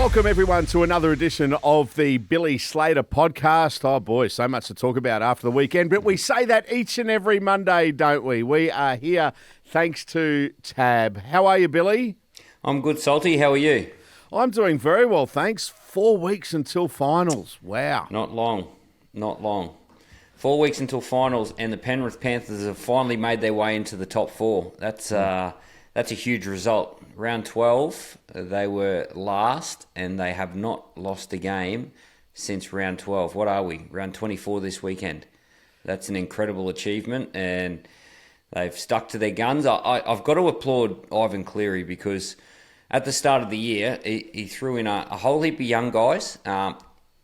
Welcome, everyone, to another edition of the Billy Slater Podcast. Oh, boy, so much to talk about after the weekend, but we say that each and every Monday, don't we? We are here thanks to Tab. How are you, Billy? I'm good, Salty. How are you? I'm doing very well, thanks. 4 weeks until finals. Wow. Not long. 4 weeks until finals, and the Penrith Panthers have finally made their way into the top four. That's a huge result. Round 12, they were last, and they have not lost a game since round 12. What are we? Round 24 this weekend. That's an incredible achievement, and they've stuck to their guns. I've got to applaud Ivan Cleary because at the start of the year, he threw in a whole heap of young guys.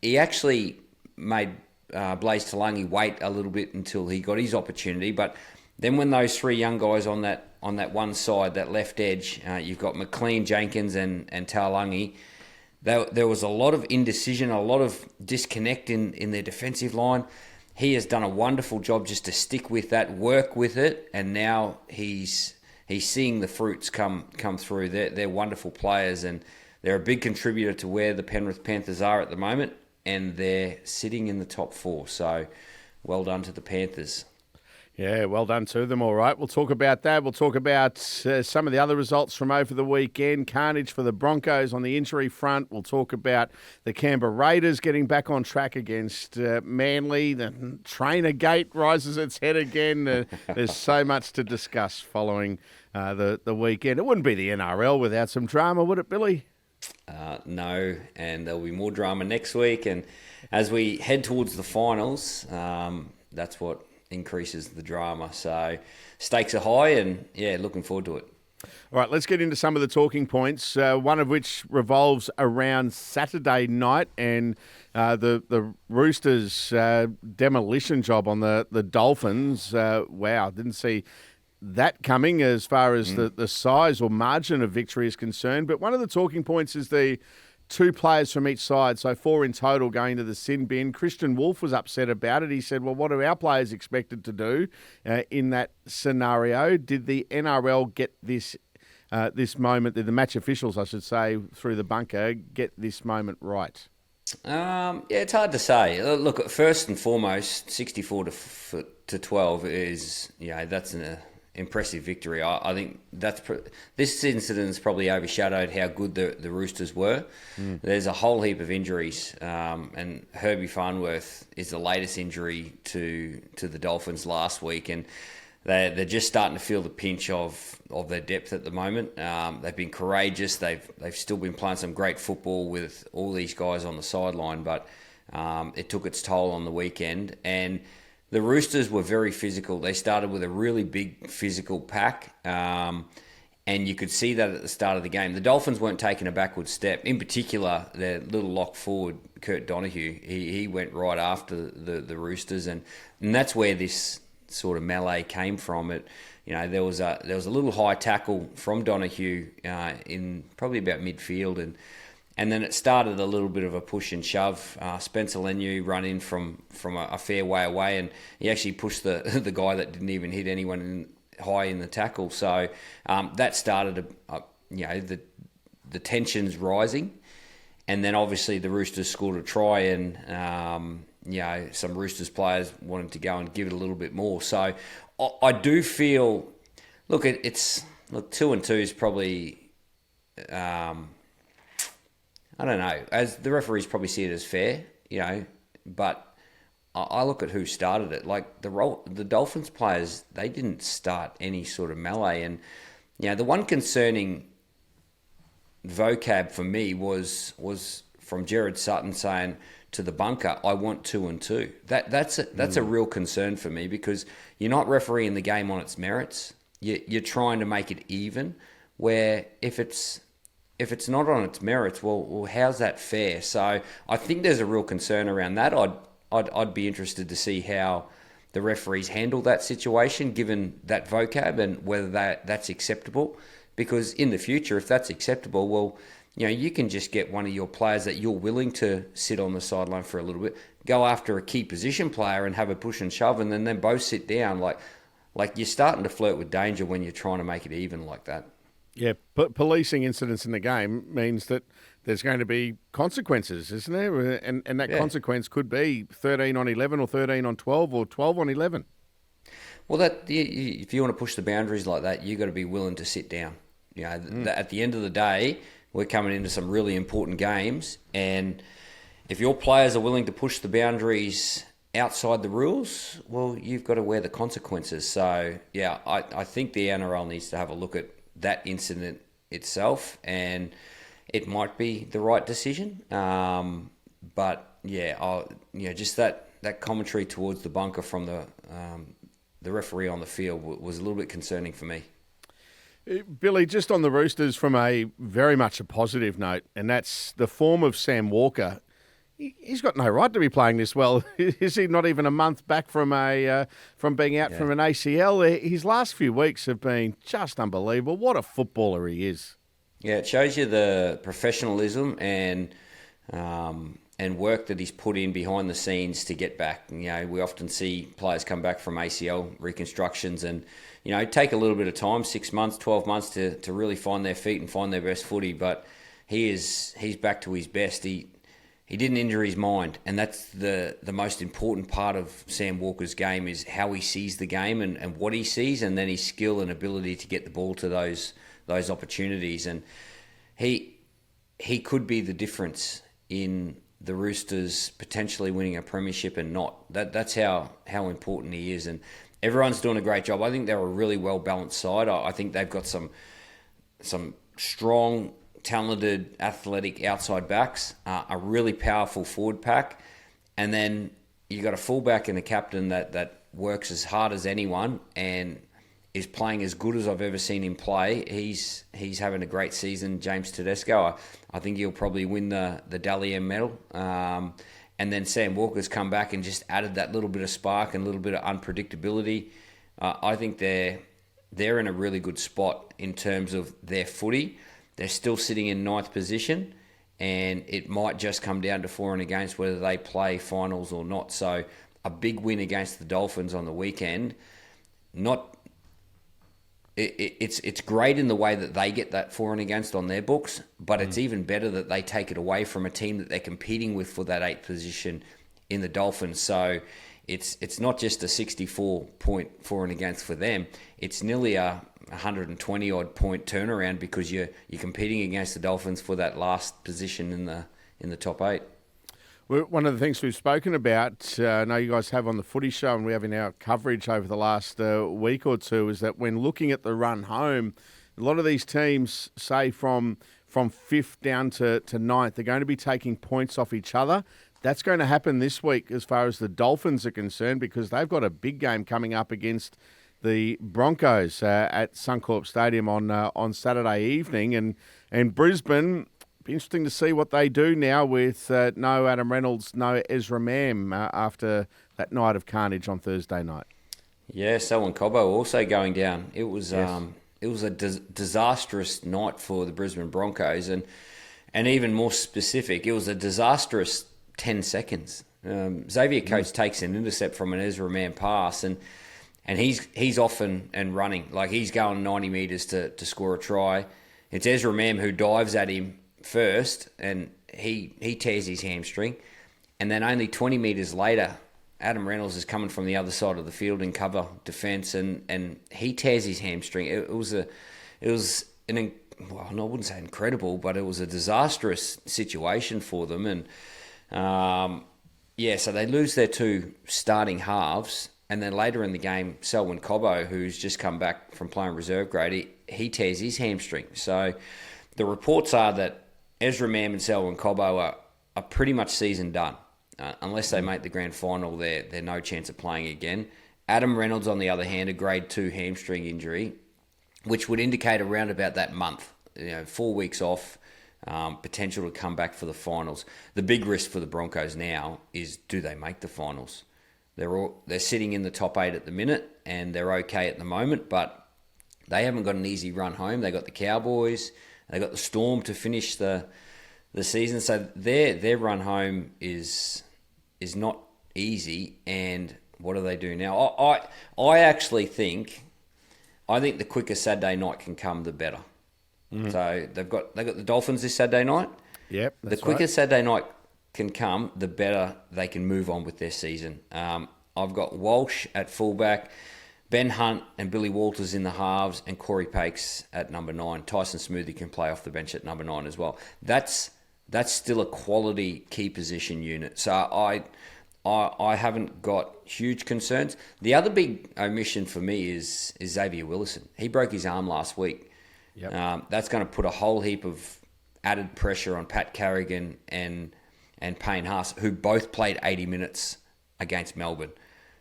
He actually made Blaise Talangi wait a little bit until he got his opportunity, but then when those three young guys on that one side, that left edge, you've got McLean, Jenkins and Talangi, there was a lot of indecision, a lot of disconnect in their defensive line. He has done a wonderful job just to stick with that, work with it, and now he's seeing the fruits come through. They're wonderful players, and they're a big contributor to where the Penrith Panthers are at the moment, and they're sitting in the top four. So well done to the Panthers. Yeah, well done to them. All right, we'll talk about that. We'll talk about some of the other results from over the weekend. Carnage for the Broncos on the injury front. We'll talk about the Canberra Raiders getting back on track against Manly. The trainer gate rises its head again. There's so much to discuss following the weekend. It wouldn't be the NRL without some drama, would it, Billy? No, and there'll be more drama next week. And as we head towards the finals, that's what increases the drama. So stakes are high, and yeah, looking forward to it. All right, let's get into some of the talking points, one of which revolves around Saturday night and the Roosters' demolition job on the Dolphins. Wow, didn't see that coming as far as the size or margin of victory is concerned. But one of the talking points is the two players from each side, so four in total going to the sin bin. Christian Wolf was upset about it. He said, well, what are our players expected to do in that scenario? Did the NRL get this moment, the match officials, I should say, through the bunker, get this moment right? Yeah, it's hard to say. Look, first and foremost, 64 to 12 is, that's an impressive victory. I think this incident's probably overshadowed how good the Roosters were. There's a whole heap of injuries, and Herbie Farnworth is the latest injury to the Dolphins last week, and they're just starting to feel the pinch of their depth at the moment. They've been courageous. They've still been playing some great football with all these guys on the sideline, but it took its toll on the weekend. And the Roosters were very physical. They started with a really big physical pack, and you could see that at the start of the game. The Dolphins weren't taking a backward step. In particular, their little lock forward, Kurt Donahue, he went right after the Roosters, and that's where this sort of melee came from. There was a little high tackle from Donahue in probably about midfield, and then it started a little bit of a push and shove. Spencer Leniu run in from a fair way away, and he actually pushed the guy that didn't even hit anyone high in the tackle. So that started the tensions rising, and then obviously the Roosters scored a try, and some Roosters players wanted to go and give it a little bit more. So I do feel, look, 2-2 is probably. I don't know, as the referees probably see it as fair, but I look at who started it. Like the Dolphins players, they didn't start any sort of melee. And, the one concerning vocab for me was from Jared Sutton saying to the bunker, I want 2-2. That's a real concern for me, because you're not refereeing the game on its merits. You're trying to make it even, where if it's not on its merits, well, how's that fair? So I think there's a real concern around that. I'd be interested to see how the referees handle that situation, given that vocab, and whether that's acceptable. Because in the future, if that's acceptable, well, you can just get one of your players that you're willing to sit on the sideline for a little bit, go after a key position player and have a push and shove, and then both sit down. Like you're starting to flirt with danger when you're trying to make it even like that. Yeah, but policing incidents in the game means that there's going to be consequences, isn't there? And that Yeah. consequence could be 13 on 11 or 13 on 12 or 12 on 11. Well, if you want to push the boundaries like that, you've got to be willing to sit down. At the end of the day, we're coming into some really important games, and if your players are willing to push the boundaries outside the rules, well, you've got to wear the consequences. So, yeah, I think the NRL needs to have a look at that incident itself, and it might be the right decision. But, yeah, just that commentary towards the bunker from the referee on the field was a little bit concerning for me. Billy, just on the Roosters from a very much a positive note, and that's the form of Sam Walker. He's got no right to be playing this well. Is he not even a month back from being out from an ACL? His last few weeks have been just unbelievable. What a footballer he is. Yeah, it shows you the professionalism and work that he's put in behind the scenes to get back. We often see players come back from ACL reconstructions and, take a little bit of time, 6 months, 12 months to really find their feet and find their best footy. But he's back to his best. He didn't injure his mind, and that's the most important part of Sam Walker's game is how he sees the game and what he sees, and then his skill and ability to get the ball to those opportunities. And he could be the difference in the Roosters potentially winning a premiership and not. That's how important he is, and everyone's doing a great job. I think they're a really well-balanced side. I think they've got some strong, talented, athletic outside backs, a really powerful forward pack, and then you got a fullback and a captain that works as hard as anyone and is playing as good as I've ever seen him play. He's having a great season, James Tedesco. I think he'll probably win the Dally M medal. And then Sam Walker's come back and just added that little bit of spark and a little bit of unpredictability. I think they're in a really good spot in terms of their footy. They're still sitting in ninth position, and it might just come down to for and against whether they play finals or not. So a big win against the Dolphins on the weekend, it's great in the way that they get that for and against on their books, but it's even better that they take it away from a team that they're competing with for that 8th position in the Dolphins. So it's not just a 64-point for and against for them. It's nearly a 120-odd point turnaround because you're competing against the Dolphins for that last position in the top 8. Well, one of the things we've spoken about, I know you guys have on the Footy Show and we have in our coverage over the last week or two, is that when looking at the run home, a lot of these teams, say from 5th down to 9th, they're going to be taking points off each other. That's going to happen this week as far as the Dolphins are concerned because they've got a big game coming up against the Broncos at Suncorp Stadium on Saturday evening. And Brisbane, be interesting to see what they do now with no Adam Reynolds, no Ezra Mam after that night of carnage on Thursday night. Yeah, Selwyn Cobbo also going down. It was a disastrous night for the Brisbane Broncos, and even more specific, it was a disastrous 10 seconds. Xavier Coates takes an intercept from an Ezra Mam pass, and he's off and running. Like, he's going 90 metres to score a try. It's Ezra Mam who dives at him first, and he tears his hamstring. And then only 20 metres later, Adam Reynolds is coming from the other side of the field in cover defence, and he tears his hamstring. I wouldn't say incredible, but it was a disastrous situation for them. And so they lose their 2 starting halves. And then later in the game, Selwyn Cobbo, who's just come back from playing reserve grade, he tears his hamstring. So the reports are that Ezra Mam and Selwyn Cobbo are pretty much season done. Unless they make the grand final, they're no chance of playing again. Adam Reynolds, on the other hand, a grade 2 hamstring injury, which would indicate around about that month, 4 weeks off, potential to come back for the finals. The big risk for the Broncos now is, do they make the finals? They're sitting in the top 8 at the minute, and they're okay at the moment, but they haven't got an easy run home. They got the Cowboys, they got the Storm to finish the season, so their run home is not easy. And what do they do now? I actually think the quicker Saturday night can come, the better. So they've got the Dolphins this Saturday night. Yep, the quicker Saturday night can come, the better they can move on with their season. I've got Walsh at fullback, Ben Hunt and Billy Walters in the halves, and Corey Pakes at number 9. Tyson Smoothy can play off the bench at number 9 as well. That's still a quality key position unit. So I haven't got huge concerns. The other big omission for me is Xavier Willison. He broke his arm last week. Yep. That's going to put a whole heap of added pressure on Pat Carrigan and Payne Haas, who both played 80 minutes against Melbourne.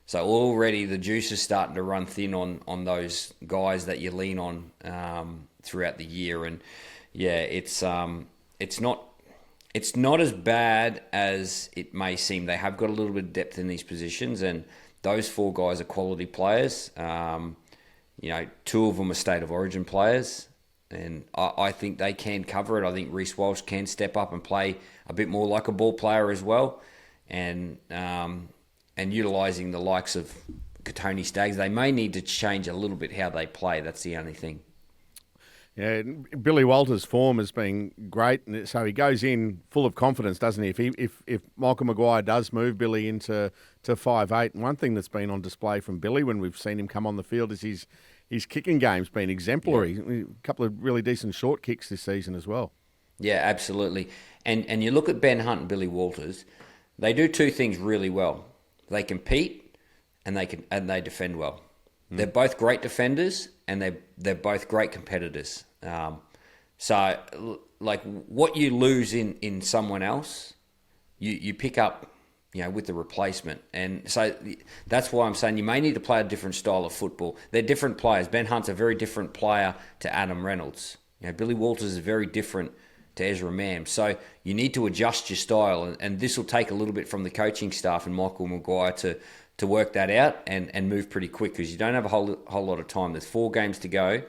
So already the juice is starting to run thin on those guys that you lean on throughout the year. And yeah, it's not as bad as it may seem. They have got a little bit of depth in these positions, and those 4 guys are quality players. 2 of them are state of origin players, and I think they can cover it. I think Reece Walsh can step up and play a bit more like a ball player as well, and utilising the likes of Katoni Staggs. They may need to change a little bit how they play. That's the only thing. Yeah, Billy Walters' form has been great, and so he goes in full of confidence, doesn't he? If Michael Maguire does move Billy into 5'8", and one thing that's been on display from Billy when we've seen him come on the field is his kicking game's been exemplary. Yeah. A couple of really decent short kicks this season as well. Yeah, absolutely. And you look at Ben Hunt and Billy Walters, they do 2 things really well. They compete and they defend well. They're both great defenders, and they're both great competitors. So, like, what you lose in someone else, you pick up, with the replacement. And so that's why I'm saying you may need to play a different style of football. They're different players. Ben Hunt's a very different player to Adam Reynolds. Billy Walters is very different to Ezra Mam. So you need to adjust your style, and this will take a little bit from the coaching staff and Michael Maguire to work that out and move pretty quick, because you don't have a whole lot of time. There's 4 games to go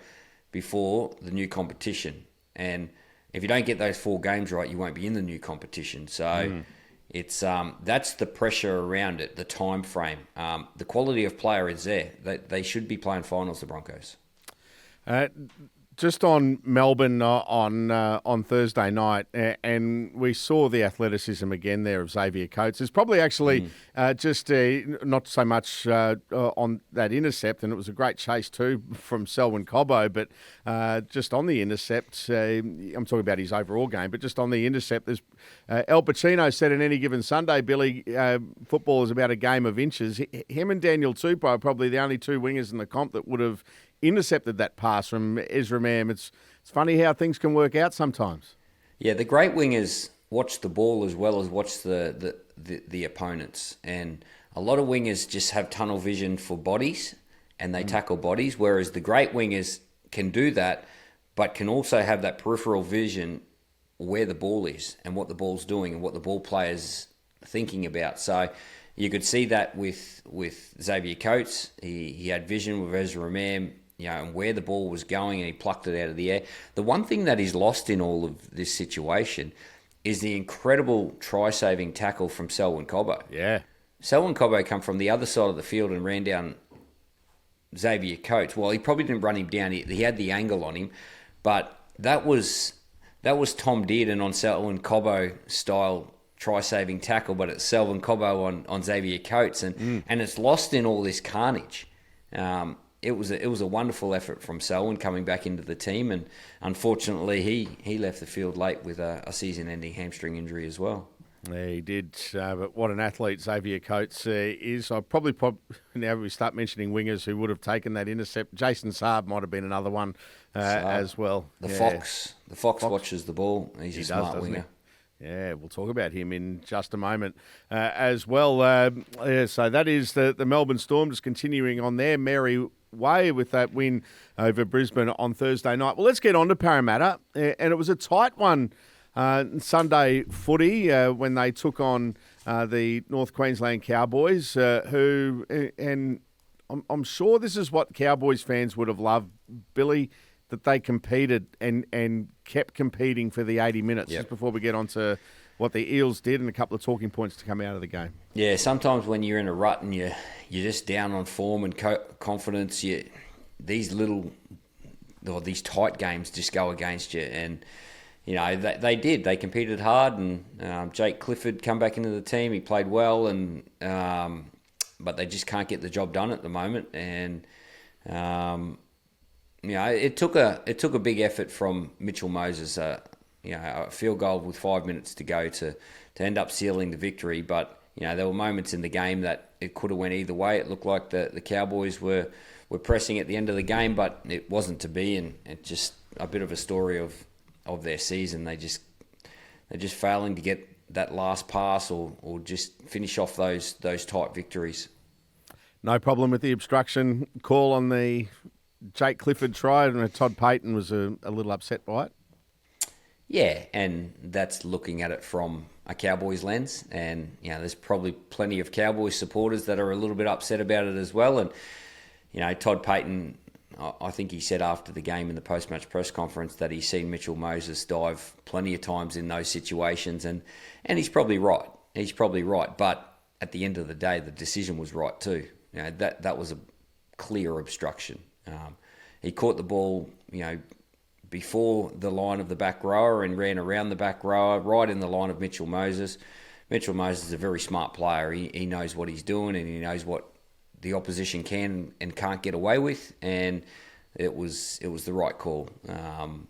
before the new competition, and if you don't get those 4 games right, you won't be in the new competition. So it's that's the pressure around it, the time frame. The quality of player is there. They should be playing finals, the Broncos. Just on Melbourne on Thursday night, and we saw the athleticism again there of Xavier Coates. It's probably actually just not so much on that intercept, and it was a great chase too from Selwyn Cobbo, but just on the intercept, I'm talking about his overall game, but just on the intercept, there's Al Pacino said in Any Given Sunday, Billy, football is about a game of inches. Him and Daniel Tupou are probably the only 2 wingers in the comp that would have intercepted that pass from Ezra Mam. It's funny how things can work out sometimes. Yeah, the great wingers watch the ball as well as watch the opponents, and a lot of wingers just have tunnel vision for bodies and they tackle bodies, whereas the great wingers can do that but can also have that peripheral vision where the ball is and what the ball's doing and what the ball player's thinking about. So you could see that with Xavier Coates. He had vision with Ezra Mam, and where the ball was going, and he plucked it out of the air. The one thing that he's lost in all of this situation is the incredible try-saving tackle from Selwyn Cobbo. Yeah. Selwyn Cobbo come from the other side of the field and ran down Xavier Coates. Well, he probably didn't run him down. He had the angle on him, but that was Tom Dearden on Selwyn Cobbo style try-saving tackle, but it's Selwyn Cobbo on Xavier Coates, and it's lost in all this carnage. It was a wonderful effort from Selwyn coming back into the team, and unfortunately he left the field late with a season-ending hamstring injury as well. Yeah, he did. But what an athlete Xavier Coates is. I probably now we start mentioning wingers who would have taken that intercept. Jason Saab might have been another one as well. The Fox watches the ball. He's a smart winger. Yeah, we'll talk about him in just a moment as well. So that is the Melbourne Storm just continuing on their merry way with that win over Brisbane on Thursday night. Well, let's get on to Parramatta. And it was a tight one Sunday footy when they took on the North Queensland Cowboys, who, and I'm sure this is what Cowboys fans would have loved, Billy, that they competed and kept competing for the 80 minutes. Just before we get on to what the Eels did and a couple of talking points to come out of the game. Yeah, sometimes when you're in a rut and you're just down on form and confidence, these little or these tight games just go against you. And they did. They competed hard, and Jake Clifford come back into the team. He played well, and but they just can't get the job done at the moment. And it took a big effort from Mitchell Moses. A field goal with 5 minutes to go to end up sealing the victory. But there were moments in the game that it could have went either way. It looked like the Cowboys were pressing at the end of the game, but it wasn't to be. And it's just a bit of a story of their season. They're just failing to get that last pass or just finish off those tight victories. No problem with the obstruction call on the Jake Clifford try, and Todd Payton was a little upset by it. Yeah, and that's looking at it from a Cowboys lens, and there's probably plenty of Cowboys supporters that are a little bit upset about it as well. And Todd Payton, I think he said after the game in the post-match press conference that he's seen Mitchell Moses dive plenty of times in those situations, and he's probably right. He's probably right, but at the end of the day, the decision was right too. That was a clear obstruction. He caught the ball, before the line of the back rower and ran around the back rower, right in the line of Mitchell Moses. Mitchell Moses is a very smart player. He knows what he's doing, and he knows what the opposition can and can't get away with, and it was the right call.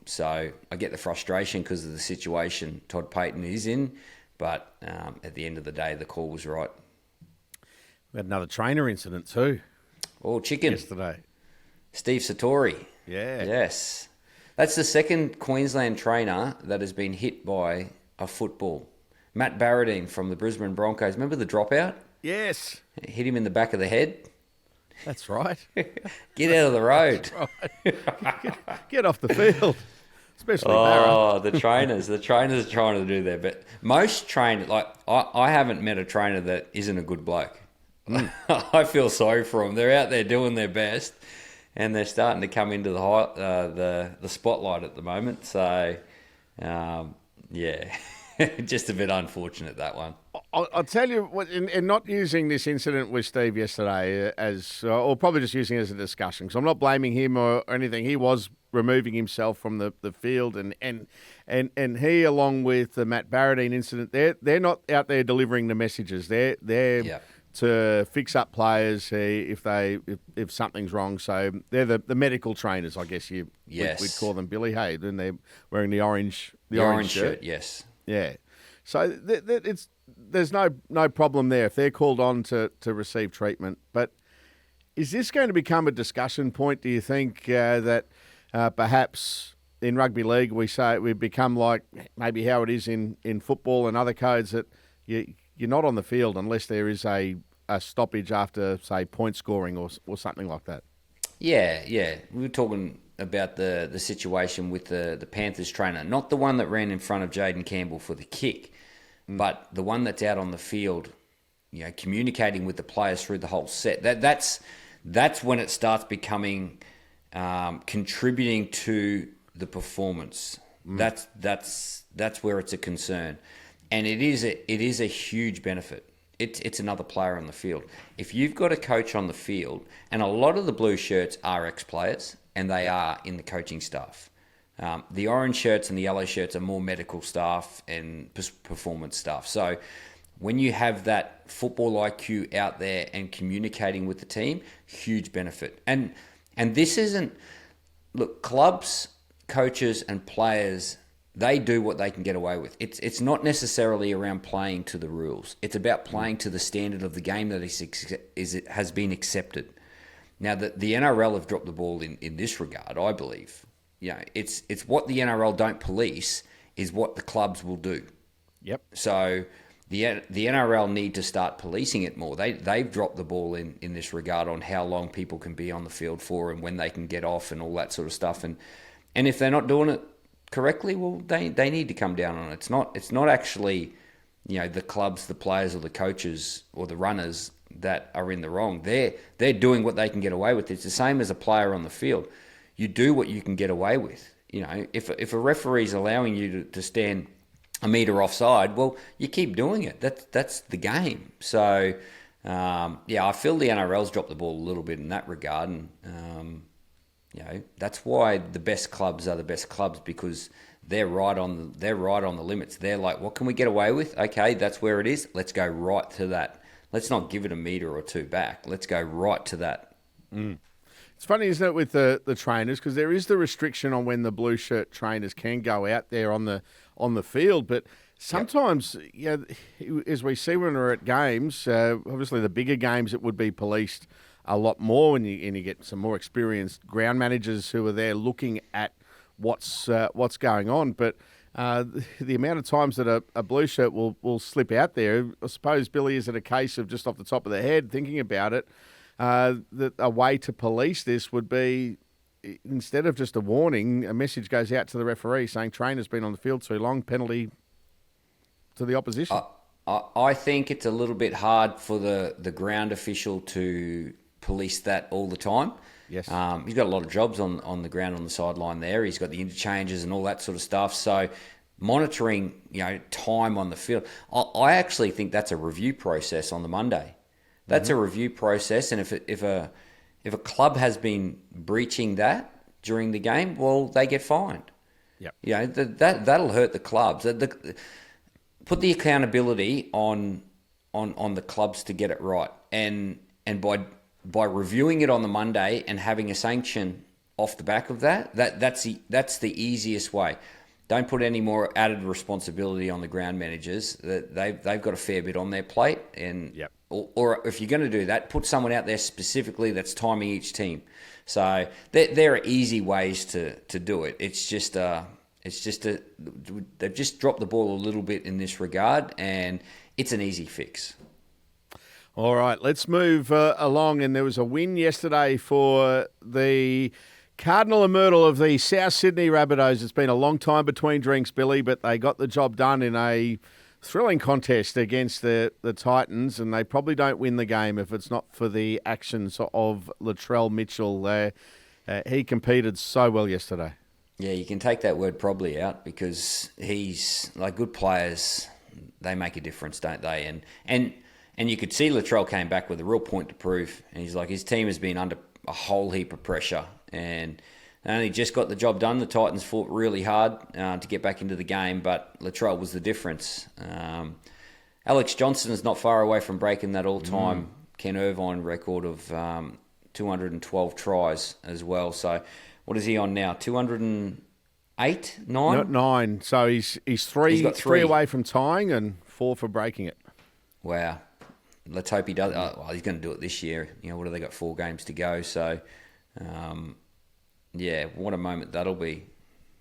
So I get the frustration because of the situation Todd Payton is in, but at the end of the day, the call was right. We had another trainer incident too. Oh, chicken. Yesterday. Steve Satori. Yeah. Yes. That's the second Queensland trainer that has been hit by a football. Matt Barradine from the Brisbane Broncos. Remember the dropout? Yes. It hit him in the back of the head. That's right. Get out of the road. Right. Get off the field. Especially Barra. The trainers are trying to do their best. Most trainers, I haven't met a trainer that isn't a good bloke. I feel sorry for them. They're out there doing their best, and they're starting to come into the spotlight at the moment. So, just a bit unfortunate, that one. I'll tell you what, in not using this incident with Steve yesterday or probably just using it as a discussion, because I'm not blaming him or anything. He was removing himself from the field, and he, along with the Matt Barradine incident, they're not out there delivering the messages. They're to fix up players if something's wrong. So they're the medical trainers, I guess we'd call them, Billy. Hey, then they're wearing the orange shirt. Yes. Yeah. So there's no problem there if they're called on to receive treatment. But is this going to become a discussion point, do you think, that perhaps in rugby league we've become like maybe how it is in football and other codes, that you're not on the field unless there is a stoppage after, say, point scoring or something like that? Yeah. We were talking about the situation with the Panthers trainer, not the one that ran in front of Jaden Campbell for the kick, but the one that's out on the field, communicating with the players through the whole set. That's when it starts becoming contributing to the performance. That's where it's a concern, and it is a huge benefit. It's another player on the field. If you've got a coach on the field, and a lot of the blue shirts are ex-players, and they are in the coaching staff. The orange shirts and the yellow shirts are more medical staff and performance staff. So when you have that football IQ out there and communicating with the team, huge benefit. And this isn't... Look, clubs, coaches and players, they do what they can get away with. It's not necessarily around playing to the rules. It's about playing to the standard of the game that has been accepted. Now, the NRL have dropped the ball in this regard, I believe. It's what the NRL don't police is what the clubs will do. Yep. So the NRL need to start policing it more. They've dropped the ball in this regard on how long people can be on the field for and when they can get off and all that sort of stuff. And if they're not doing it correctly, well, they need to come down on it. It's not actually the clubs, the players, or the coaches or the runners that are in the wrong. They're doing what they can get away with. It's the same as a player on the field. You do what you can get away with. If a referee's allowing you to stand a metre offside, well, you keep doing it. That's the game. So, I feel the NRL's dropped the ball a little bit in that regard. And, That's why the best clubs are the best clubs, because they're right on the limits. They're like, what can we get away with? Okay, that's where it is. Let's go right to that. Let's not give it a metre or two back. Let's go right to that. It's funny, isn't it, with the trainers, because there is the restriction on when the blue shirt trainers can go out there on the field, but sometimes, as we see when we're at games, obviously the bigger games it would be policed a lot more, and you get some more experienced ground managers who are there looking at what's going on. But the amount of times that a blue shirt will slip out there, I suppose, Billy, is it a case of just off the top of the head thinking about it, that a way to police this would be, instead of just a warning, a message goes out to the referee saying trainer's been on the field too long, penalty to the opposition? I think it's a little bit hard for the ground official to police that all the time. Yes. He's got a lot of jobs on the ground on the sideline there. He's got the interchanges and all that sort of stuff. So monitoring, time on the field, I actually think that's a review process on the Monday. That's a review process, and if a club has been breaching that during the game, well, they get fined. Yep. That'll hurt the clubs. Put the accountability on the clubs to get it right, and by reviewing it on the Monday and having a sanction off the back of that's the easiest way. Don't put any more added responsibility on the ground managers. They've got a fair bit on their plate, and or if you're going to do that, put someone out there specifically that's timing each team. So there are easy ways to do it. It's just they've just dropped the ball a little bit in this regard, and it's an easy fix. All right, let's move along. And there was a win yesterday for the Cardinal and Myrtle of the South Sydney Rabbitohs. It's been a long time between drinks, Billy, but they got the job done in a thrilling contest against the Titans, and they probably don't win the game if it's not for the actions of Latrell Mitchell. He competed so well yesterday. Yeah, you can take that word probably out, because he's like, good players, they make a difference, don't they? And you could see Latrell came back with a real point to prove. And he's like, his team has been under a whole heap of pressure, and they only just got the job done. The Titans fought really hard to get back into the game, but Latrell was the difference. Alex Johnson is not far away from breaking that all-time Ken Irvine record of 212 tries as well. So what is he on now? 208? 9? 9. So he's three away from tying and 4 for breaking it. Wow. Let's hope he does. He's going to do it this year. What have they got? 4 games to go. So, what a moment that'll be.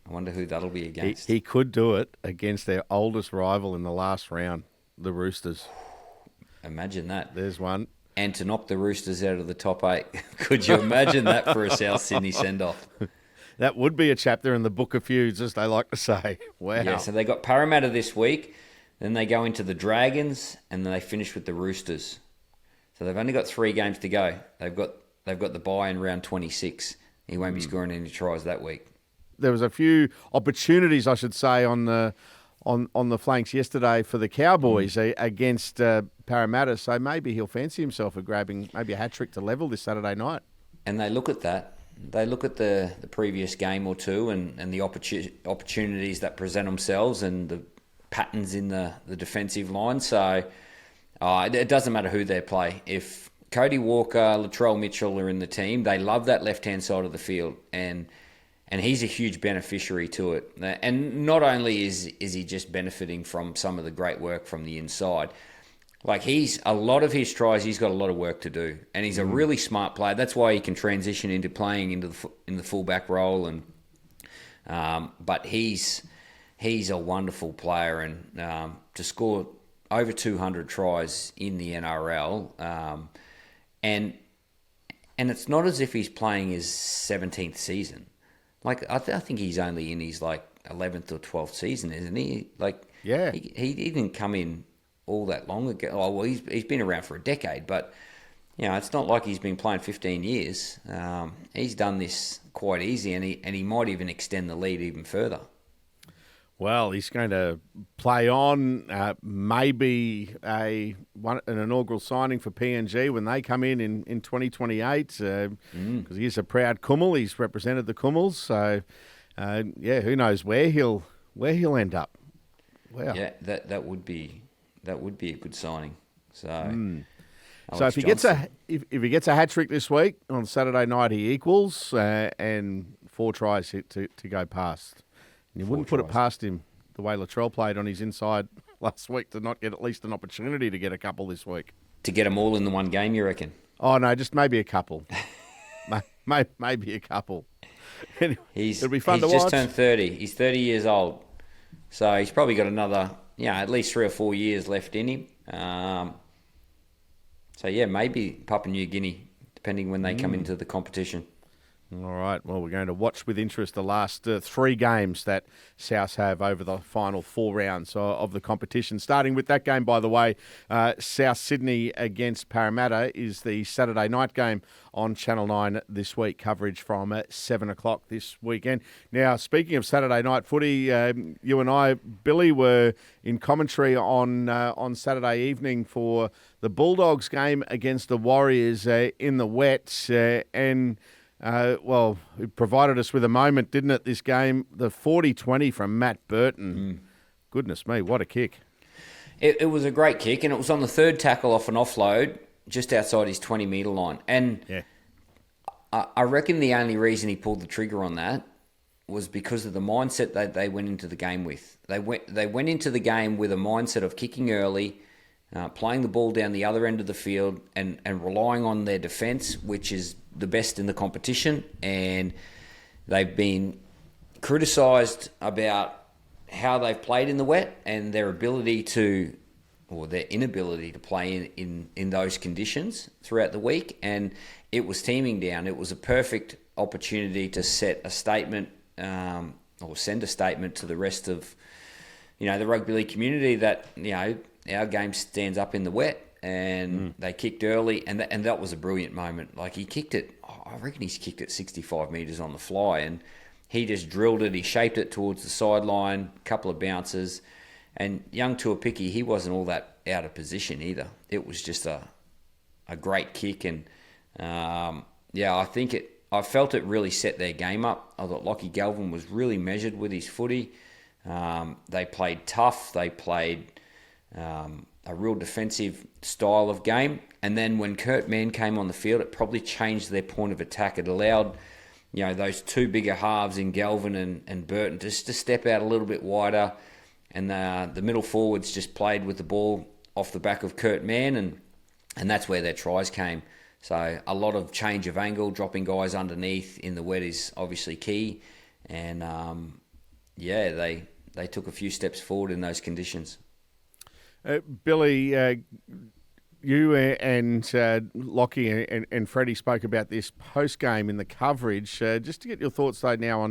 I wonder who that'll be against. He could do it against their oldest rival in the last round, the Roosters. Imagine that. There's one. And to knock the Roosters out of the top 8. Could you imagine that for a South Sydney send-off? That would be a chapter in the Book of Feuds, as they like to say. Wow. Yeah, so they got Parramatta this week. Then they go into the Dragons, and then they finish with the Roosters. So they've only got 3 games to go. They've got the bye in round 26. He won't be scoring any tries that week. There was a few opportunities, I should say, on the flanks yesterday for the Cowboys against Parramatta. So maybe he'll fancy himself at grabbing maybe a hat trick to level this Saturday night. And they look at that. They look at the previous game or two and the opportunities that present themselves and the patterns in the defensive line. So it doesn't matter who they play. If Cody Walker, Latrell Mitchell are in the team, they love that left-hand side of the field, and he's a huge beneficiary to it. And not only is he just benefiting from some of the great work from the inside, like a lot of his tries, he's got a lot of work to do, and he's a really smart player. That's why he can transition into playing in the fullback role, and but he's a wonderful player, and to score over 200 tries in the NRL, and it's not as if he's playing his 17th season. Like I think he's only in his 11th or 12th season, isn't he? Yeah, he didn't come in all that long ago. Oh, well, he's been around for a decade, but it's not like he's been playing 15 years. He's done this quite easy, and he might even extend the lead even further. Well, he's going to play on, maybe an inaugural signing for PNG when they come in 2028, because he is a proud Kumul. He's represented the Kumals, so who knows where he'll end up. Wow. Yeah, that would be a good signing. So, So if he gets if he gets a hat trick this week on Saturday night, he equals and 4 tries to go past. And you wouldn't put it past him the way Latrell played on his inside last week to not get at least an opportunity to get a couple this week. To get them all in the one game, you reckon? Oh, no, just maybe a couple. Maybe a couple. Anyway, it'll be fun to watch. He's just turned 30. He's 30 years old. So he's probably got another, at least 3 or 4 years left in him. Maybe Papua New Guinea, depending when they come into the competition. All right. Well, we're going to watch with interest the last 3 games that South have over the final 4 rounds of the competition. Starting with that game, by the way, South Sydney against Parramatta is the Saturday night game on Channel 9 this week. Coverage from 7 o'clock this weekend. Now, speaking of Saturday night footy, you and I, Billy, were in commentary on Saturday evening for the Bulldogs game against the Warriors in the wet, it provided us with a moment, didn't it, this game? The 40-20 from Matt Burton. Goodness me, what a kick. It was a great kick, and it was on the 3rd tackle off an offload, just outside his 20-metre line. And I reckon the only reason he pulled the trigger on that was because of the mindset that they went into the game with. They went into the game with a mindset of kicking early, playing the ball down the other end of the field and relying on their defence, which is the best in the competition. And they've been criticised about how they've played in the wet and their ability to, or their inability to play in those conditions throughout the week. And it was teaming down. It was a perfect opportunity to set a statement or send a statement to the rest of, the rugby league community that, our game stands up in the wet, and they kicked early, and that was a brilliant moment. Like, he kicked it, I reckon he's kicked it 65 metres on the fly, and he just drilled it. He shaped it towards the sideline, a couple of bounces, and young Tuapiki, he wasn't all that out of position either. It was just a great kick, and I felt it really set their game up. I thought Lockie Galvin was really measured with his footy. They played tough. They played a real defensive style of game. And then when Kurt Mann came on the field, it probably changed their point of attack. It allowed, those 2 bigger halves in Galvin and Burton just to step out a little bit wider. And the middle forwards just played with the ball off the back of Kurt Mann, and that's where their tries came. So a lot of change of angle, dropping guys underneath in the wet is obviously key. And, they took a few steps forward in those conditions. Billy, you and Lockie and Freddie spoke about this post-game in the coverage. Just to get your thoughts, though, now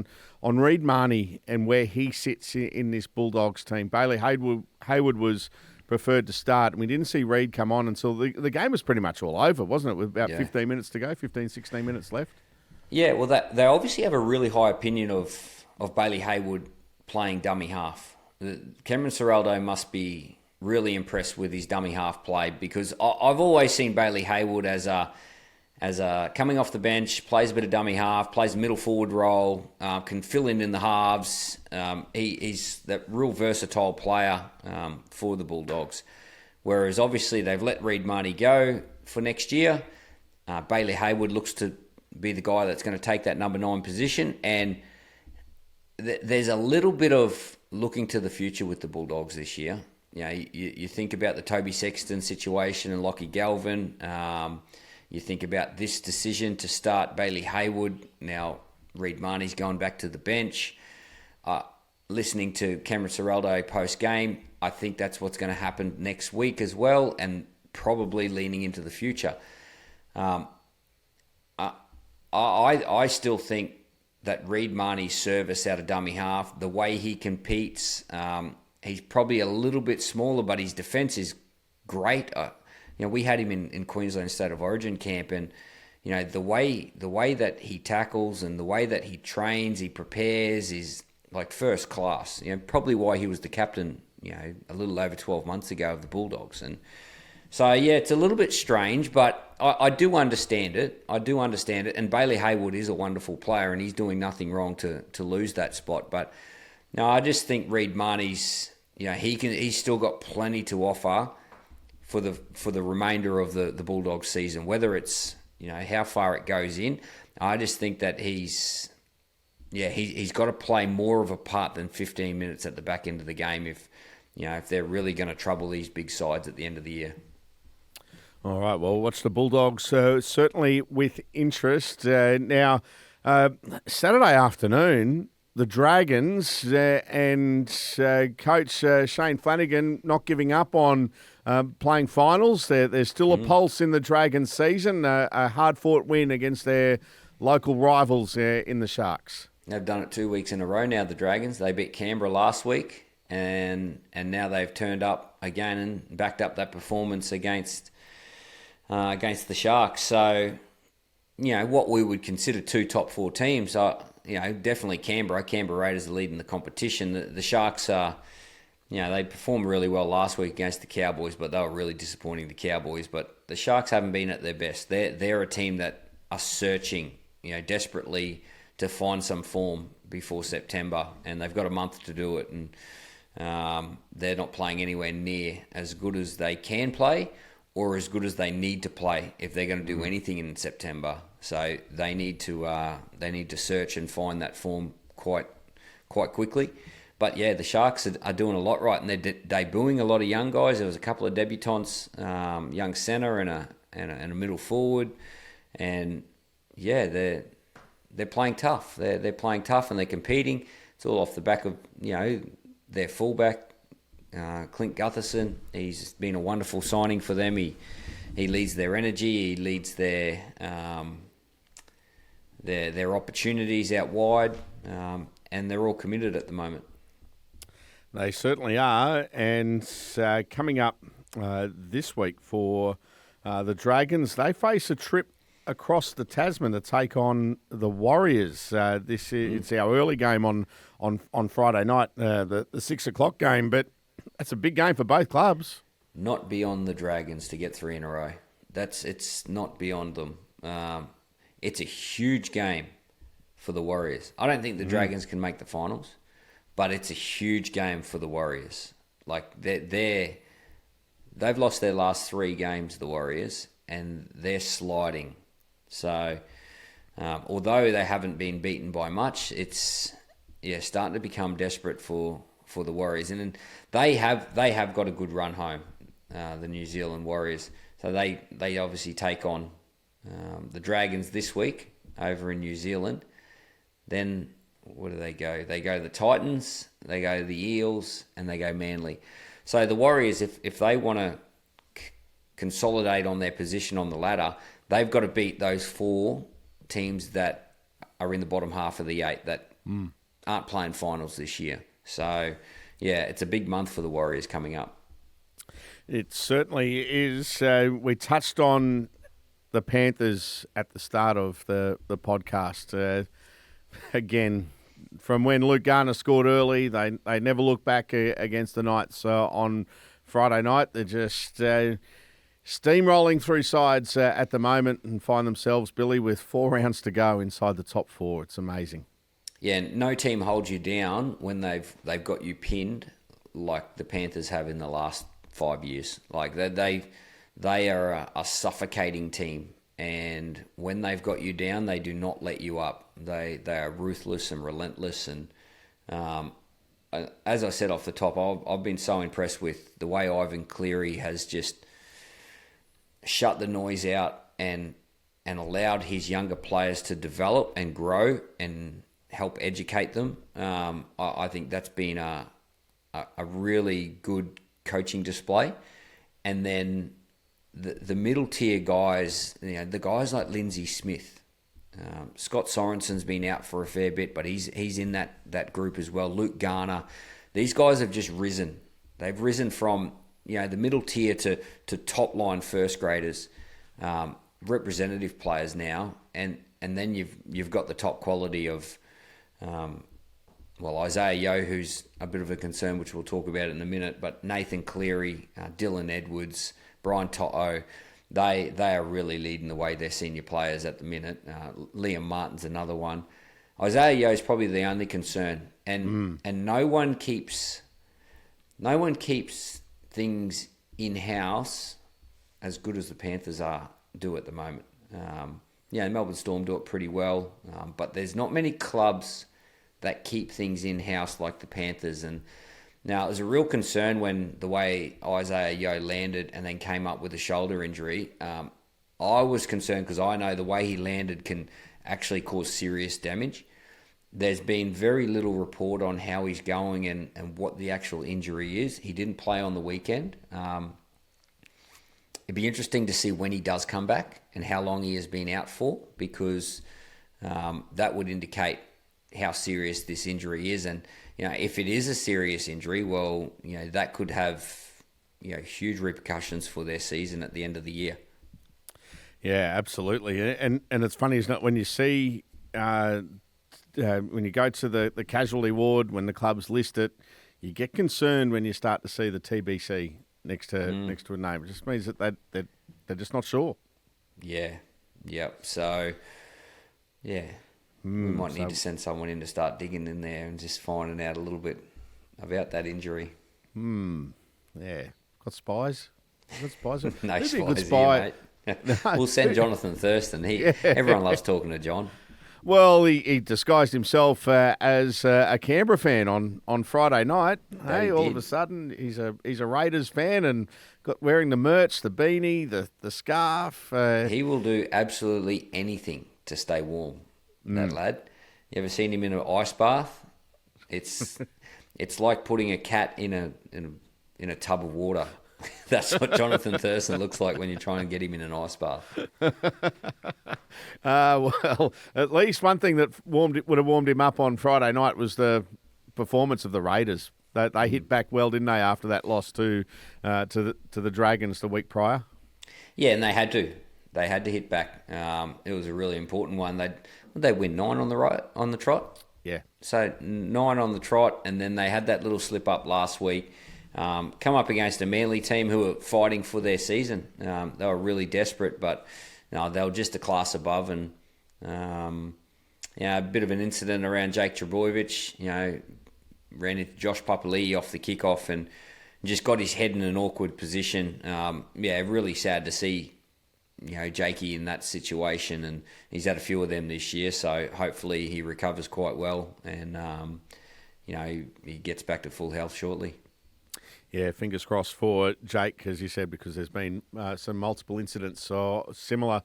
on Reid Marnie and where he sits in this Bulldogs team. Bailey Hayward was preferred to start, and we didn't see Reid come on until the game was pretty much all over, wasn't it, with about 15 minutes to go, 15, 16 minutes left? Yeah, well, they obviously have a really high opinion of Bailey Hayward playing dummy half. Cameron Ciraldo must be really impressed with his dummy half play, because I've always seen Bailey Hayward as a coming off the bench, plays a bit of dummy half, plays a middle forward role, can fill in the halves. He's that real versatile player for the Bulldogs. Whereas obviously they've let Reid Marnie go for next year. Bailey Hayward looks to be the guy that's going to take that number 9 position, and there's a little bit of looking to the future with the Bulldogs this year. You think about the Toby Sexton situation and Lockie Galvin. You think about this decision to start Bailey Hayward. Now, Reid Marnie's going back to the bench. Listening to Cameron Ciraldo post-game, I think that's what's going to happen next week as well, and probably leaning into the future. I still think that Reid Marnie's service out of dummy half, the way he competes, he's probably a little bit smaller, but his defence is great. We had him in Queensland State of Origin camp, and the way that he tackles and the way that he trains, he prepares, like first class. Probably why he was the captain, a little over 12 months ago of the Bulldogs. And so, yeah, it's a little bit strange, but I do understand it. And Bailey Hayward is a wonderful player, and he's doing nothing wrong to lose that spot. But no, I just think Reid Marnie's, he's still got plenty to offer for the remainder of the Bulldogs season. Whether it's how far it goes in, I just think that he's got to play more of a part than 15 minutes at the back end of the game if they're really going to trouble these big sides at the end of the year. All right, well, watch the Bulldogs certainly with interest. Now, Saturday afternoon, the Dragons and Coach Shane Flanagan not giving up on playing finals. There's still a pulse in the Dragons season, a hard-fought win against their local rivals in the Sharks. They've done it 2 weeks in a row now, the Dragons. They beat Canberra last week, and now they've turned up again and backed up that performance against the Sharks. So, what we would consider two top four teams are, definitely Canberra. Canberra Raiders are leading the competition. The Sharks are, they performed really well last week against the Cowboys, but they were really disappointing the Cowboys. But the Sharks haven't been at their best. They're a team that are searching, desperately to find some form before September, and they've got a month to do it. And they're not playing anywhere near as good as they can play, or as good as they need to play if they're going to do anything in September. So they need to search and find that form quite quickly. But yeah, the Sharks are doing a lot right, and they're debuting a lot of young guys. There was a couple of debutants, young centre and a middle forward, and yeah, they're playing tough. They're playing tough and they're competing. It's all off the back of their fullback. Clint Gutherson, he's been a wonderful signing for them. He leads their energy, he leads their opportunities out wide, and they're all committed at the moment. They certainly are, and coming up this week for the Dragons, they face a trip across the Tasman to take on the Warriors. It's our early game on Friday night, the 6 o'clock game, but that's a big game for both clubs. Not beyond the Dragons to get 3 in a row. It's not beyond them. It's a huge game for the Warriors. I don't think the Dragons can make the finals, but it's a huge game for the Warriors. Like they've lost their last 3 games, the Warriors, and they're sliding. So although they haven't been beaten by much, it's starting to become desperate for the Warriors, and they have got a good run home, the New Zealand Warriors. So they obviously take on the Dragons this week over in New Zealand. Then where do they go? They go the Titans, they go the Eels, and they go Manly. So the Warriors, if they want to consolidate on their position on the ladder, they've got to beat those 4 teams that are in the bottom half of the 8 that aren't playing finals this year. So, yeah, it's a big month for the Warriors coming up. It certainly is. We touched on the Panthers at the start of the podcast. Again, from when Luke Garner scored early, they never looked back against the Knights on Friday night. They're just steamrolling through sides at the moment and find themselves, Billy, with 4 rounds to go inside the top 4. It's amazing. Yeah, no team holds you down when they've got you pinned like the Panthers have in the last 5 years. Like they are a suffocating team, and when they've got you down, they do not let you up. They are ruthless and relentless, and as I said off the top, I've been so impressed with the way Ivan Cleary has just shut the noise out and allowed his younger players to develop and grow and help educate them. I think that's been a really good coaching display. And then the middle tier guys, the guys like Lindsay Smith, Scott Sorensen's been out for a fair bit, but he's in that group as well. Luke Garner, these guys have just risen. They've risen from the middle tier to top line first graders, representative players now, and then you've got the top quality of Isaiah Yeo, who's a bit of a concern, which we'll talk about in a minute, but Nathan Cleary, Dylan Edwards, Brian To'o, they are really leading the way. They're senior players at the minute. Liam Martin's another one. Isaiah Yeo is probably the only concern, and no one keeps things in house as good as the Panthers do at the moment. Melbourne Storm do it pretty well, but there's not many clubs that keep things in house like the Panthers. And now it was a real concern when the way Isaiah Yeo landed and then came up with a shoulder injury. I was concerned because I know the way he landed can actually cause serious damage. There's been very little report on how he's going and what the actual injury is. He didn't play on the weekend. It'd be interesting to see when he does come back and how long he has been out for, because that would indicate how serious this injury is. And, if it is a serious injury, well, that could have, huge repercussions for their season at the end of the year. Yeah, absolutely. And it's funny, isn't it, when you see... when you go to the casualty ward, when the clubs list it, you get concerned when you start to see the TBC next to a name. It just means that they're just not sure. Yeah. Yep. So, yeah, we might need to send someone in to start digging in there and just finding out a little bit about that injury. Yeah. Got spies? No spies, a good spy. Here, mate. We'll send Jonathan Thurston. Everyone loves talking to John. Well, he disguised himself as a Canberra fan on Friday night. Hey, all of a sudden he's a Raiders fan and wearing the merch, the beanie, the scarf. He will do absolutely anything to stay warm. That lad. You ever seen him in an ice bath? It's like putting a cat in a tub of water. That's what Jonathan Thurston looks like when you're trying to get him in an ice bath. Well, at least one thing that would have warmed him up on Friday night was the performance of the Raiders. They hit back well, didn't they, after that loss to the Dragons the week prior? Yeah, and they had to. They had to hit back. It was a really important one. They win 9 on the trot. Yeah. So 9 on the trot, and then they had that little slip up last week. Come up against a Manly team who were fighting for their season. They were really desperate, but they were just a class above. And a bit of an incident around Jake Trbojevic. Ran into Josh Papali'i off the kickoff and just got his head in an awkward position. Really sad to see Jakey in that situation, and he's had a few of them this year. So hopefully he recovers quite well, and he gets back to full health shortly. Yeah, fingers crossed for Jake, as you said, because there's been some multiple incidents similar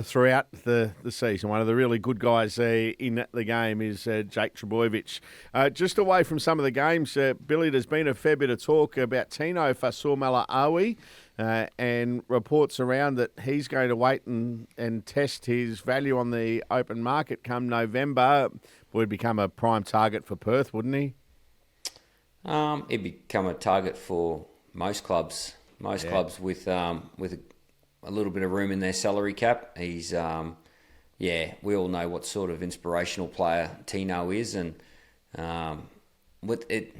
throughout the season. One of the really good guys in the game is Jake Trbojevic. Just away from some of the games, Billy, there's been a fair bit of talk about Tino Fa'asuamaleaui and reports around that he's going to wait and test his value on the open market come November. Would become a prime target for Perth, wouldn't he? He'd become a target for most clubs. Clubs with a little bit of room in their salary cap. He's, we all know what sort of inspirational player Tino is, and with it,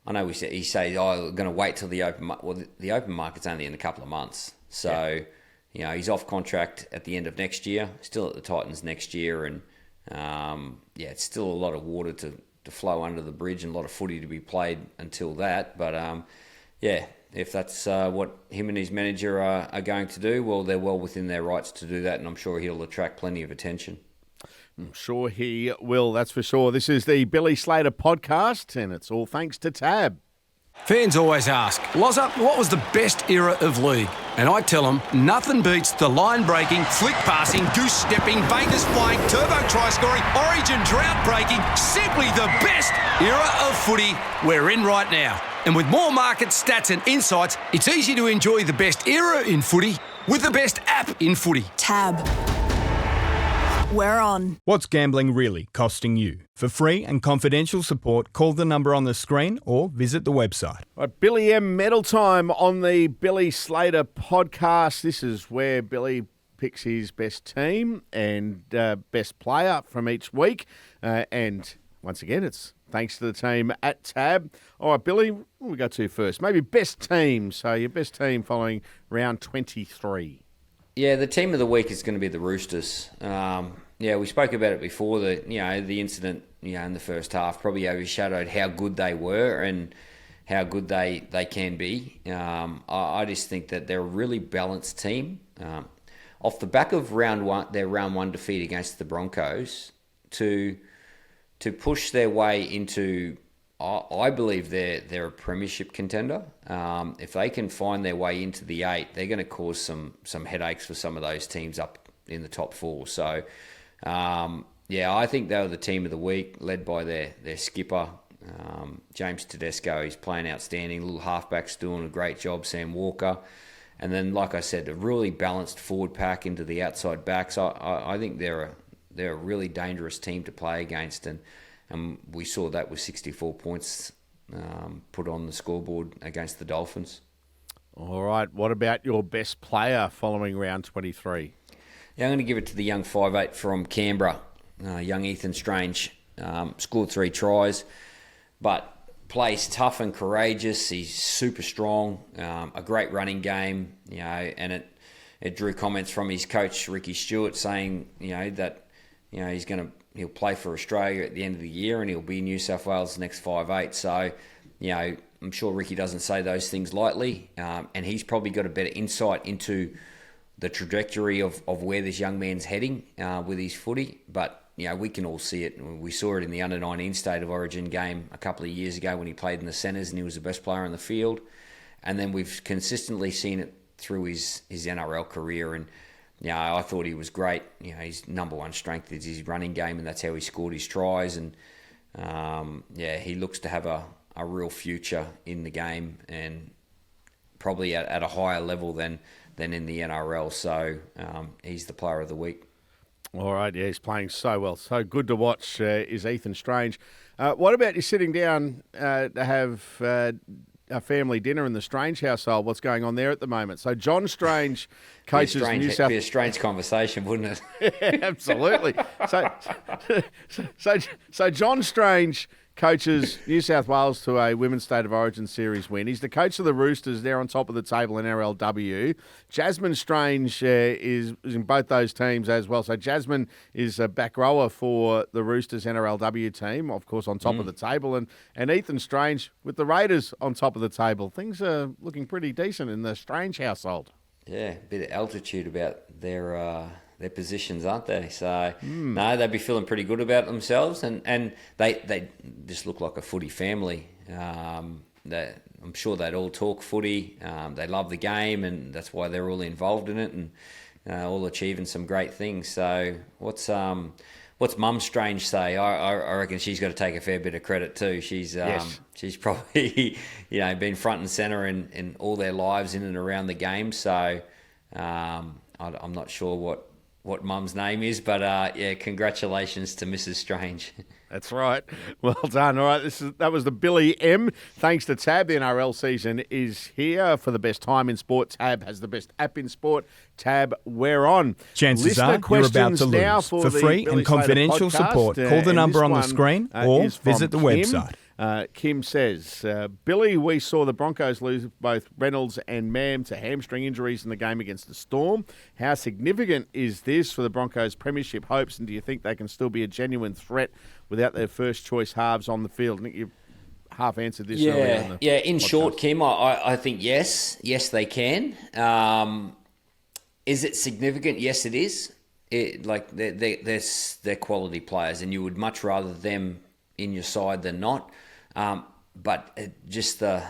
I know he says, we're going to wait till the open market. Well, the open market's only in a couple of months, so he's off contract at the end of next year. Still at the Titans next year, and it's still a lot of water to flow under the bridge and a lot of footy to be played until that. But, if that's what him and his manager are going to do, well, they're well within their rights to do that, and I'm sure he'll attract plenty of attention. I'm sure he will, that's for sure. This is the Billy Slater Podcast, and it's all thanks to Tab. Fans always ask, Loza, what was the best era of league? And I tell them, nothing beats the line-breaking, flick-passing, goose-stepping, Vegas-flying, turbo-try-scoring, origin drought-breaking, simply the best era of footy we're in right now. And with more market stats and insights, it's easy to enjoy the best era in footy with the best app in footy. Tab. We're on. What's gambling really costing you? For free and confidential support, call the number on the screen or visit the website. Right, Billy M. Medal time on the Billy Slater Podcast. This is where Billy picks his best team and best player from each week. And once again, it's thanks to the team at Tab. All right, Billy, what will we go to first? Maybe best team. So your best team following round 23. Yeah, the team of the week is going to be the Roosters. We spoke about it before. The incident, in the first half probably overshadowed how good they were and how good they can be. I just think that they're a really balanced team. Off the back of their round one defeat against the Broncos, to push their way into, I believe they're a premiership contender. If they can find their way into the 8, they're going to cause some headaches for some of those teams up in the top 4. So, I think they were the team of the week, led by their skipper, James Tedesco. He's playing outstanding. Little halfback's doing a great job, Sam Walker. And then, like I said, a really balanced forward pack into the outside backs. I think they're a really dangerous team to play against, and we saw that with 64 points put on the scoreboard against the Dolphins. All right, what about your best player following round 23? Yeah, I'm going to give it to the young 5'8" from Canberra, young Ethan Strange. Scored 3 tries, but plays tough and courageous. He's super strong, a great running game, and it drew comments from his coach Ricky Stewart saying, that he'll play for Australia at the end of the year and he'll be New South Wales' next 5'8". So, I'm sure Ricky doesn't say those things lightly, and he's probably got a better insight into the trajectory of where this young man's heading with his footy. But we can all see it. We saw it in the under-19 State of Origin game a couple of years ago when he played in the centres and he was the best player on the field. And then we've consistently seen it through his NRL career. And, I thought he was great. His number one strength is his running game, and that's how he scored his tries. And, he looks to have a real future in the game and probably at a higher level than in the NRL. So he's the player of the week. All right, yeah, he's playing so well. So good to watch is Ethan Strange. What about you sitting down to have a family dinner in the Strange household? What's going on there at the moment? So John Strange coaches New South... It'd be a strange conversation, wouldn't it? Yeah, absolutely. So John Strange coaches New South Wales to a Women's State of Origin Series win. He's the coach of the Roosters. They're on top of the table in NRLW. Jasmine Strange is in both those teams as well. So Jasmine is a back rower for the Roosters NRLW team, of course, on top of the table. And Ethan Strange with the Raiders on top of the table. Things are looking pretty decent in the Strange household. Yeah, a bit of altitude about their positions, aren't they? So, no, they'd be feeling pretty good about themselves, and they just look like a footy family. I'm sure they'd all talk footy. They love the game, and that's why they're all involved in it and all achieving some great things. So, what's Mum Strange say? I reckon she's got to take a fair bit of credit too. She's probably been front and centre in all their lives in and around the game. So, I'm not sure what Mum's name is, but congratulations to Mrs. Strange. That's right. Well done. All right, that was the Billy M. Thanks to Tab, the NRL season is here for the best time in sport. Tab has the best app in sport. Tab, we're on. Chances are you're about to lose. For free and confidential support, call the number on the screen or visit the website. Kim says, Billy, we saw the Broncos lose both Reynolds and Mam to hamstring injuries in the game against the Storm. How significant is this for the Broncos' premiership hopes, and do you think they can still be a genuine threat without their first choice halves on the field? I think you've half answered this earlier on the podcast. Short, Kim, I think yes, they can. Is it significant? Yes, it is. They're quality players, and you would much rather them in your side than not. But just the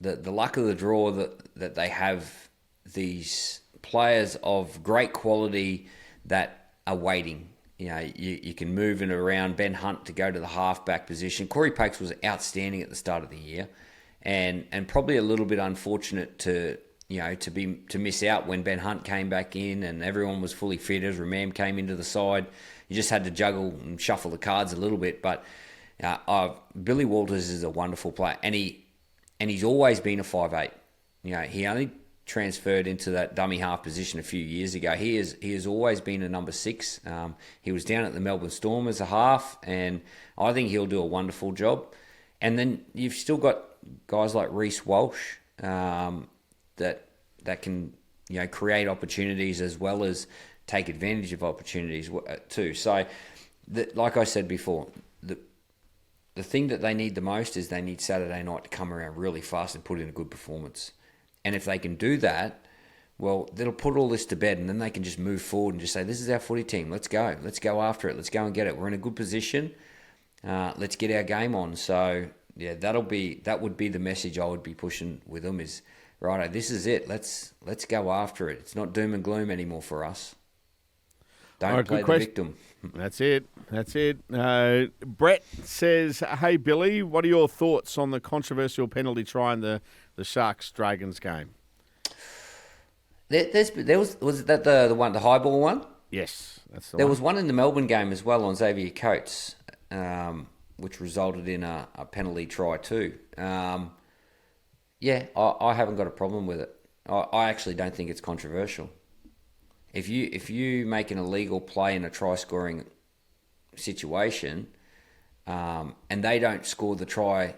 luck of the draw that they have these players of great quality that are waiting. You can move it around. Ben Hunt to go to the halfback position. Corey Pakes was outstanding at the start of the year, and probably a little bit unfortunate to miss out when Ben Hunt came back in and everyone was fully fit as Ramam came into the side. You just had to juggle and shuffle the cards a little bit, but. Billy Walters is a wonderful player, and he's always been a 5'8". He only transferred into that dummy half position a few years ago. He has always been a number 6. He was down at the Melbourne Storm as a half, and I think he'll do a wonderful job. And then you've still got guys like Reece Walsh that can create opportunities as well as take advantage of opportunities too. So, like I said before, the thing that they need the most is they need Saturday night to come around really fast and put in a good performance. And if they can do that, well, that'll put all this to bed, and then they can just move forward and just say, this is our footy team. Let's go. Let's go after it. Let's go and get it. We're in a good position. Let's get our game on. So, yeah, that would be the message I would be pushing with them is, righto, this is it. Let's go after it. It's not doom and gloom anymore for us. Don't play the victim. That's it. Brett says, hey, Billy, what are your thoughts on the controversial penalty try in the Sharks-Dragons game? Was that the one, the high ball one? Yes, that's the one. There was one in the Melbourne game as well on Xavier Coates, which resulted in a penalty try too. I haven't got a problem with it. I actually don't think it's controversial. If you make an illegal play in a try-scoring situation, and they don't score the try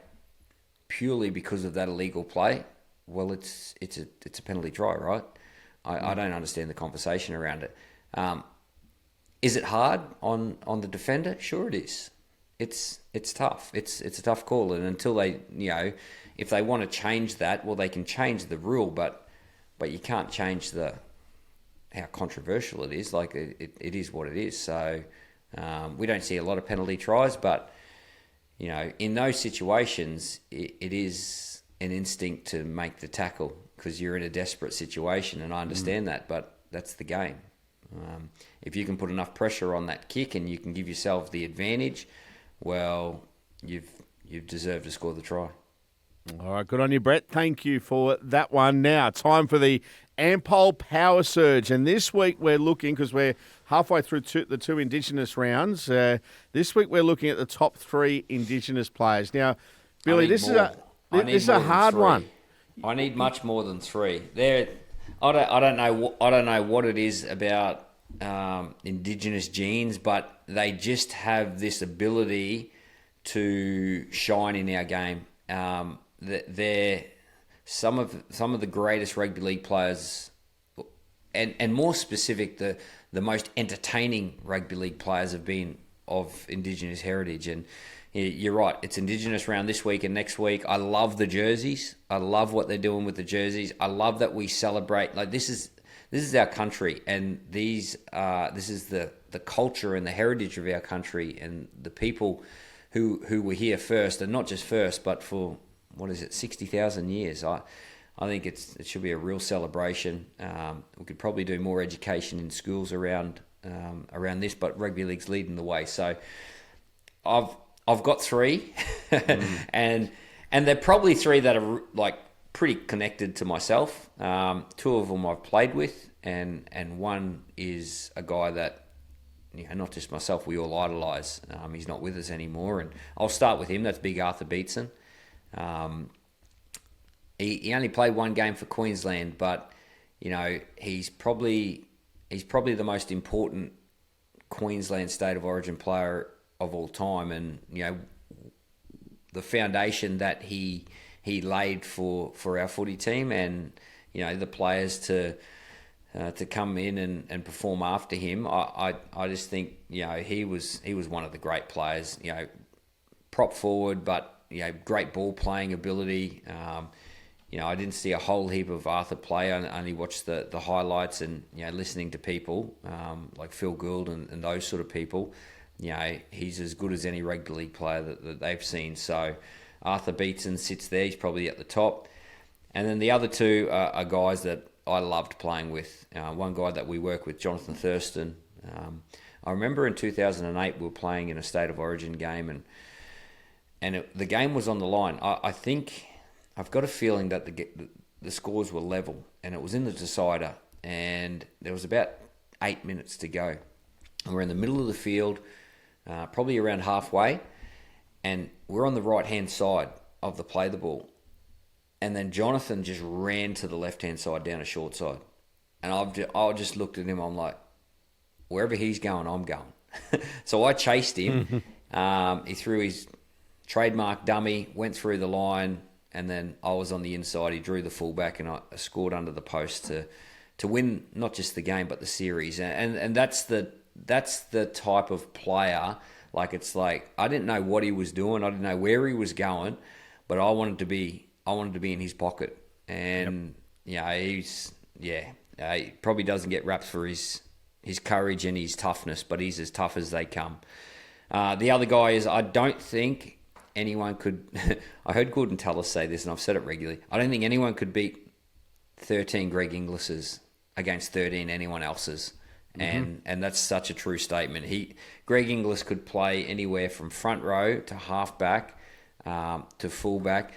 purely because of that illegal play, well, it's a penalty try, right? I don't understand the conversation around it. Is it hard on the defender? Sure, it is. It's tough. It's a tough call, and until they, if they want to change that, well, they can change the rule, but you can't change how controversial it is. Like it is what it is. So we don't see a lot of penalty tries, but in those situations, it is an instinct to make the tackle because you're in a desperate situation, and I understand that, but that's the game. If you can put enough pressure on that kick and you can give yourself the advantage, well, you've deserved to score the try. All right, good on you, Brett. Thank you for that one. Now, time for the Ampol Power Surge. And this week we're looking, because we're halfway through the two Indigenous rounds, this week we're looking at the top 3 Indigenous players. Now, Billy, this is a hard one. I need much more than 3. I don't know what it is about Indigenous genes, but they just have this ability to shine in our game. They're some of the greatest rugby league players, and more specific, the most entertaining rugby league players have been of Indigenous heritage. And you're right, it's Indigenous round this week and next week. I love the jerseys. I love what they're doing with the jerseys. I love that we celebrate. Like this is our country, and this is the culture and the heritage of our country, and the people who were here first, and not just first, but for 60,000 years. I think it should be a real celebration. We could probably do more education in schools around this, but rugby league's leading the way. So I've got 3, and they're probably 3 that are like pretty connected to myself. 2 of them I've played with, and one is a guy that, not just myself, we all idolise. He's not with us anymore, and I'll start with him. That's Big Arthur Beetson. He only played 1 game for Queensland, but he's probably the most important Queensland State of Origin player of all time, and the foundation that he laid for our footy team, and the players to come in and perform after him. I just think he was one of the great players. Prop forward, but great ball playing ability. I didn't see a whole heap of Arthur play. I only watched the highlights, and listening to people like Phil Gould and those sort of people. He's as good as any rugby league player that they've seen. So Arthur Beetson sits there. He's probably at the top. And then the other 2 are guys that I loved playing with. One guy that we work with, Jonathan Thurston. I remember in 2008 we were playing in a State of Origin game, and the game was on the line. I think, I've got a feeling that the scores were level, and it was in the decider, and there was about 8 minutes to go. And we're in the middle of the field, probably around halfway, and we're on the right-hand side of the play the ball. And then Jonathan just ran to the left-hand side down a short side. And I just looked at him, I'm like, wherever he's going, I'm going. So I chased him. He threw his trademark dummy, went through the line, and then I was on the inside. He drew the fullback, and I scored under the post to win not just the game but the series. And that's the type of player. Like, it's like I didn't know what he was doing, I didn't know where he was going, but I wanted to be in his pocket. And he probably doesn't get raps for his courage and his toughness, but he's as tough as they come. The other guy is, I don't think anyone could... I heard Gordon Tallis say this, and I've said it regularly. I don't think anyone could beat 13 Greg Inglis's against 13 anyone else's. And that's such a true statement. Greg Inglis could play anywhere from front row to halfback to fullback.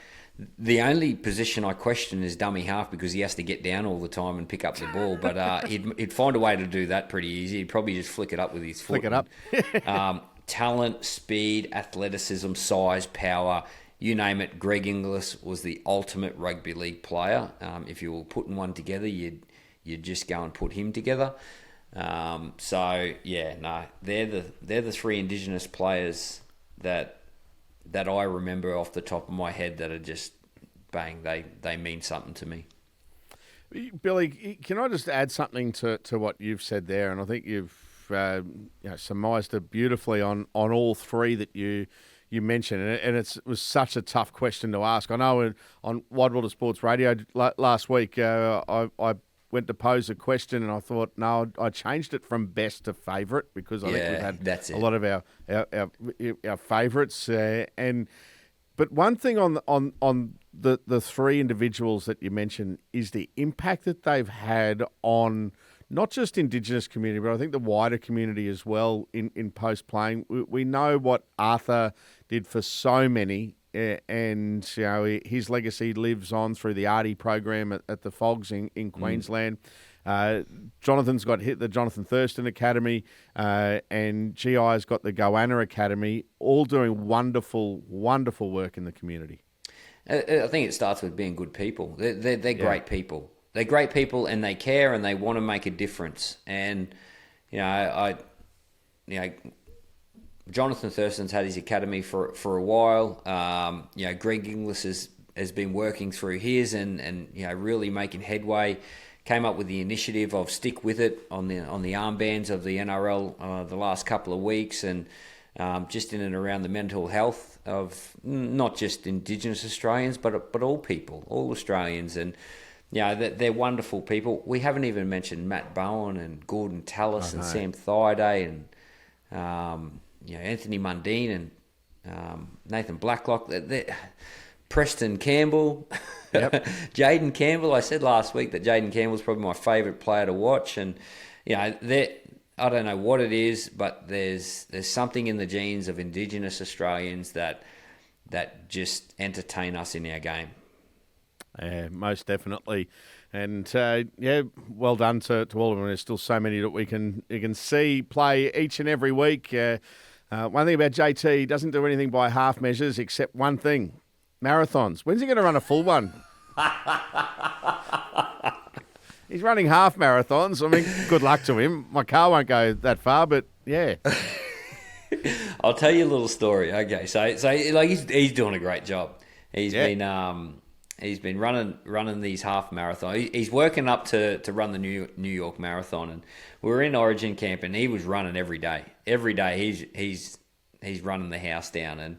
The only position I question is dummy half, because he has to get down all the time and pick up the ball. But he'd find a way to do that pretty easy. He'd probably just flick it up with his foot. Flick it up. Talent, speed, athleticism, size, power, you name it. Greg Inglis was the ultimate rugby league player. If you were putting one together, you'd just go and put him together. They're the three Indigenous players that I remember off the top of my head that are just bang. They mean something to me. Billy, can I just add something to what you've said there? And I think you've surmised it beautifully on all three that you mentioned, and it was such a tough question to ask. I know on Wide World of Sports Radio last week, I went to pose a question, and I thought, no, I changed it from best to favourite, because I think we've had a lot of our favourites. But one thing on the three individuals that you mentioned is the impact that they've had on not just Indigenous community, but I think the wider community as well in post-playing. We know what Arthur did for so many, and his legacy lives on through the Artie program at the Fogs in Queensland. Jonathan's got the Jonathan Thurston Academy, and GI's got the Goanna Academy, all doing wonderful, wonderful work in the community. I think it starts with being good people. They're great people. They're great people, and they care, and they want to make a difference. And Jonathan Thurston's had his academy for a while. Greg Inglis has been working through his and really making headway. Came up with the initiative of Stick With It on the armbands of the NRL the last couple of weeks, and just in and around the mental health of not just Indigenous Australians, but all people, all Australians. And they're wonderful people. We haven't even mentioned Matt Bowen and Gordon Tallis and Sam Thaiday and Anthony Mundine and Nathan Blacklock. Preston Campbell, Jaden Campbell. I said last week that Jaden Campbell's probably my favourite player to watch, and I don't know what it is, but there's something in the genes of Indigenous Australians that just entertain us in our game. Yeah, most definitely. And, well done to all of them. There's still so many that you can see play each and every week. One thing about JT, he doesn't do anything by half measures except one thing, marathons. When's he going to run a full one? He's running half marathons. I mean, good luck to him. My car won't go that far, but yeah. I'll tell you a little story. Okay, so like he's doing a great job. He's been running these half marathons. He's working up to run the New York Marathon, and we were in Origin camp, and he was running every day. Every day he's running the house down, and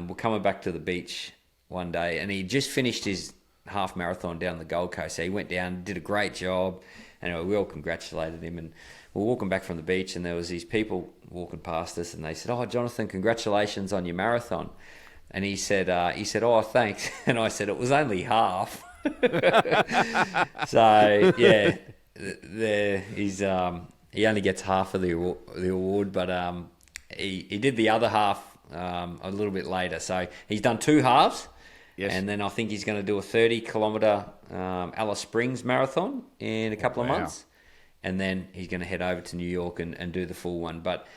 we're coming back to the beach one day, and he just finished his half marathon down the Gold Coast. So he went down, did a great job, and we all congratulated him. And we're walking back from the beach, and there was these people walking past us, and they said, "Oh, Jonathan, congratulations on your marathon." And he said, "Oh, thanks." And I said, "It was only half." So yeah, he only gets half of the award, but he did the other half a little bit later. So he's done two halves. Yes. And then I think he's going to do a 30-kilometre Alice Springs marathon in a couple of months. And then he's going to head over to New York and do the full one. But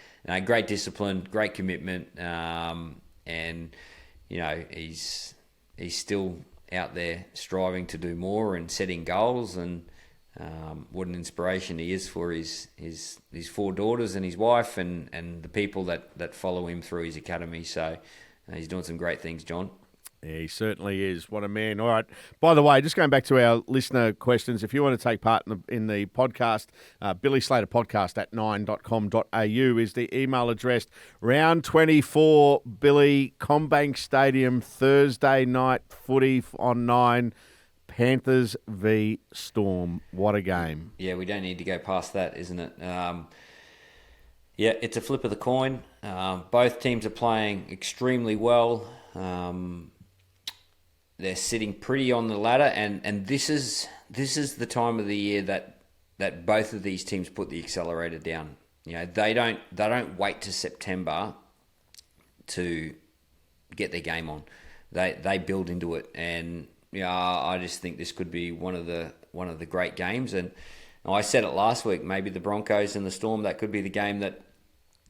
great discipline, great commitment, and he's still out there striving to do more and setting goals, and what an inspiration he is for his 4 daughters and his wife and the people that follow him through his academy. So he's doing some great things, John. Yeah, he certainly is. What a man. All right. By the way, just going back to our listener questions, if you want to take part in the podcast, Billy Slater Podcast at 9.com.au is the email address. Round 24, Billy, Combank Stadium, Thursday night footy on 9, Panthers v Storm. What a game. Yeah, we don't need to go past that, isn't it? Yeah, it's a flip of the coin. Both teams are playing extremely well. They're sitting pretty on the ladder, and this is the time of the year that both of these teams put the accelerator down. You know, they don't wait to September to get their game on. They build into it, and I just think this could be one of the great games. And I said it last week, maybe the Broncos and the Storm, that could be the game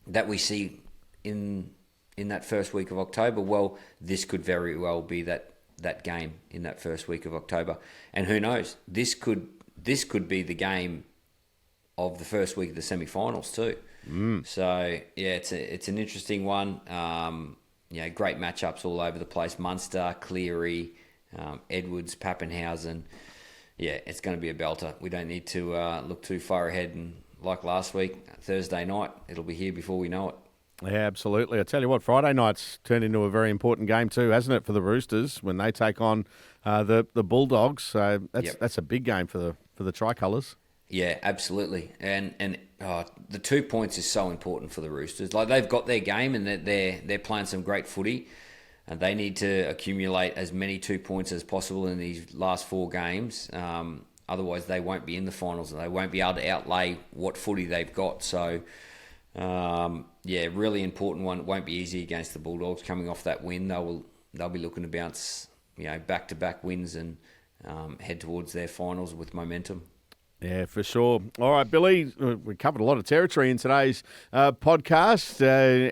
that we see in that first week of October. Well, this could very well be that game in that first week of October. And who knows, this could be the game of the first week of the semi-finals too. So yeah, it's an interesting one. Great matchups all over the place. Munster, Cleary, Edwards, Pappenhausen. Yeah, it's going to be a belter. We don't need to look too far ahead, and like last week, Thursday night, it'll be here before we know it. Yeah, absolutely. I tell you what, Friday night's turned into a very important game too, hasn't it, for the Roosters when they take on the Bulldogs? So that's a big game for the Tricolours. Yeah, absolutely. And the 2 points is so important for the Roosters. Like, they've got their game and they're playing some great footy, and they need to accumulate as many 2 points as possible in these last 4 games. Otherwise, they won't be in the finals and they won't be able to outlay what footy they've got. So. Really important one. It won't be easy against the Bulldogs coming off that win. They'll be looking to bounce, back-to-back wins and head towards their finals with momentum. Yeah, for sure. All right, Billy, we covered a lot of territory in today's podcast,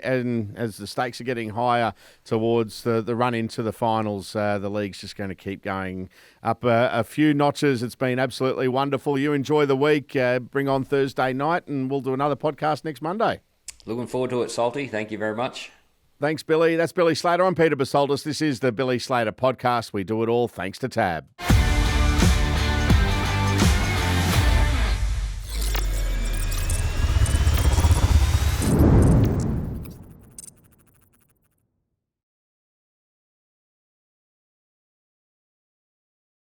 and as the stakes are getting higher towards the run into the finals, the league's just going to keep going up a few notches. It's been absolutely wonderful. You enjoy the week. Bring on Thursday night, and we'll do another podcast next Monday. Looking forward to it, Salty. Thank you very much. Thanks, Billy. That's Billy Slater. I'm Peter Basoltis. This is the Billy Slater Podcast. We do it all thanks to Tab.